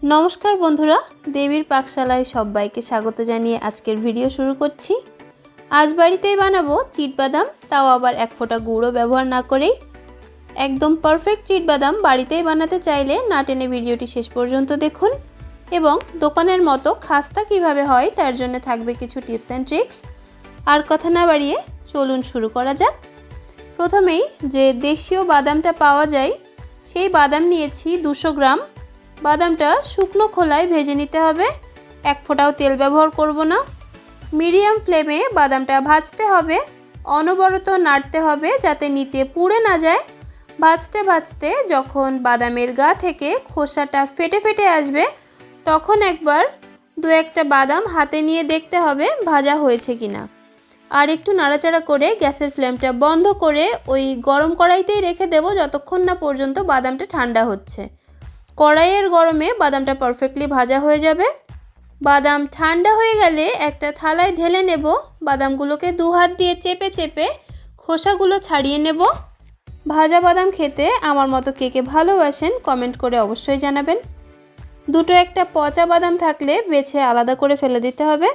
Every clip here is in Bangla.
নমস্কার বন্ধুরা, দেবীর পাকশালায় সবাইকে স্বাগত জানিয়ে আজকের ভিডিও শুরু করছি। আজ বাড়িতেই বানাবো চিটবাদাম, তাও আবার এক ফোঁটা গুঁড়ো ব্যবহার না করেই। একদম পারফেক্ট চিটবাদাম বাড়িতেই বানাতে চাইলে না টেনে ভিডিওটি শেষ পর্যন্ত দেখুন এবং দোকানের মতো খাস্তা কিভাবে হয় তার জন্য থাকবে কিছু টিপস অ্যান্ড ট্রিক্স। আর কথা না বাড়িয়ে চলুন শুরু করা যাক। প্রথমেই যে দেশীয় বাদামটা পাওয়া যায় সেই বাদাম নিয়েছি 200 গ্রাম। বাদামটা শুকনো খোলায় ভেজে নিতে হবে, এক ফোঁটাও তেল ব্যবহার করব না। মিডিয়াম ফ্লেমে বাদামটা ভাজতে হবে, অনবরত নাড়তে হবে যাতে নিচে পুড়ে না যায়। ভাজতে ভাজতে যখন বাদামের গা থেকে খোসাটা ফেটে ফেটে আসবে তখন একবার দু একটা বাদাম হাতে নিয়ে দেখতে হবে ভাজা হয়েছে কিনা। আর একটু নাড়াচাড়া করে গ্যাসের ফ্লেমটা বন্ধ করে ওই গরম কড়াইতেই রেখে দেব যতক্ষণ না পর্যন্ত বাদামটা ঠান্ডা হচ্ছে। কড়াইয়ের গরমে বাদামটা পারফেক্টলি ভাজা হয়ে যাবে। বাদাম ঠান্ডা হয়ে গেলে একটা থালায় ঢেলে নেব। বাদামগুলোকে দু হাত দিয়ে চেপে চেপে খোসাগুলো ছাড়িয়ে নেব। ভাজা বাদাম খেতে আমার মতো কে কে ভালোবাসেন কমেন্ট করে অবশ্যই জানাবেন। দুটো একটা পচা বাদাম থাকলে বেছে আলাদা করে ফেলে দিতে হবে।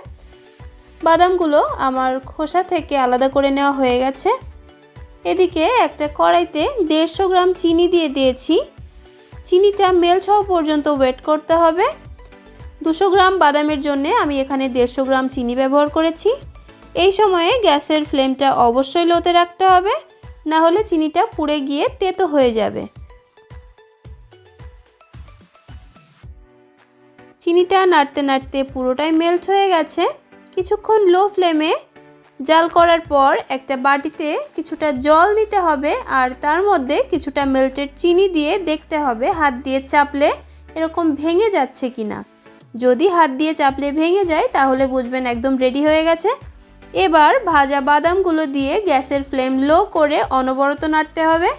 বাদামগুলো আমার খোসা থেকে আলাদা করে নেওয়া হয়ে গেছে। এদিকে একটা কড়াইতে 150 গ্রাম চিনি দিয়ে দিয়েছি। চিনিটা মেল্ট হওয়া পর্যন্ত ওয়েট করতে হবে। 200 গ্রাম বাদামের জন্য আমি এখানে 150 গ্রাম চিনি ব্যবহার করেছি। এই সময়ে গ্যাসের ফ্লেমটা অবশ্যই লোতে রাখতে হবে, না হলে চিনিটা পুড়ে গিয়ে তেতো হয়ে যাবে। চিনিটা নাড়তে নাড়তে পুরোটাই মেল্ট হয়ে গেছে। কিছুক্ষণ লো ফ্লেমে জাল করার পর একটা বাটিতে কিছুটা জল দিতে হবে আর তার মধ্যে কিছুটা মেল্টেড চিনি দিয়ে দেখতে হবে হাত দিয়ে চাপলে এরকম ভেঙে যাচ্ছে কিনা। যদি হাত দিয়ে চাপলে ভেঙে যায় তাহলে বুঝবেন একদম রেডি হয়ে গেছে। এবার ভাজা বাদামগুলো দিয়ে গ্যাসের ফ্লেম লো করে অনবরত নাড়তে হবে।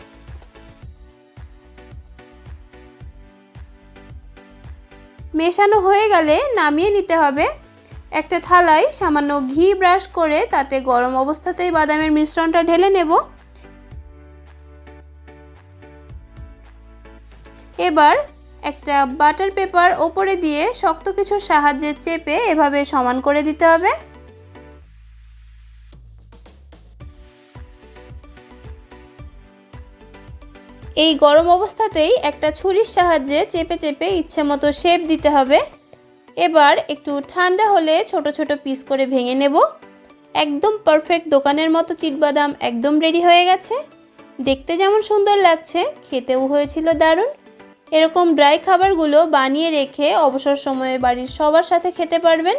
মেশানো হয়ে গেলে নামিয়ে নিতে হবে। একটা থালায় সামান্য ঘি ব্রাশ করে তাতে গরম অবস্থাতেই বাদামের মিশ্রণটা ঢেলে নেব। এবার একটা বাটার পেপার ওপরে দিয়ে শক্ত কিছুর সাহায্যে চেপে এভাবে সমান করে দিতে হবে। এই গরম অবস্থাতেই একটা ছুরির সাহায্যে চেপে চেপে ইচ্ছে মতো শেপ দিতে হবে। এবার একটু ঠান্ডা হলে ছোট ছোট পিস করে ভেঙে নেব। একদম পারফেক্ট দোকানের মতো চিটবাদাম একদম রেডি হয়ে গেছে। দেখতে যেমন সুন্দর লাগছে, খেতেও হয়েছিল দারুণ। এরকম ড্রাই খাবারগুলো বানিয়ে রেখে অবসর সময়ে বাড়ির সবার সাথে খেতে পারবেন।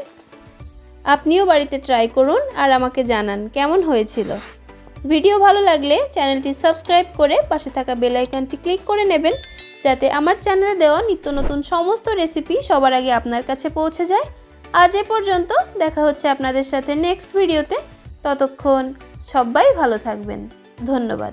আপনিও বাড়িতে ট্রাই করুন আর আমাকে জানান কেমন হয়েছিল। ভিডিও ভালো লাগলে চ্যানেলটি সাবস্ক্রাইব করে পাশে থাকা বেল আইকনটি ক্লিক করে নেবেন যাতে আমার চ্যানেলে দেওয়া নিত্য নতুন সমস্ত রেসিপি সবার আগে আপনার কাছে পৌঁছে যায়। আজ এ পর্যন্ত, দেখা হচ্ছে আপনাদের সাথে নেক্সট ভিডিওতে। ততক্ষণ সবাই ভালো থাকবেন। ধন্যবাদ।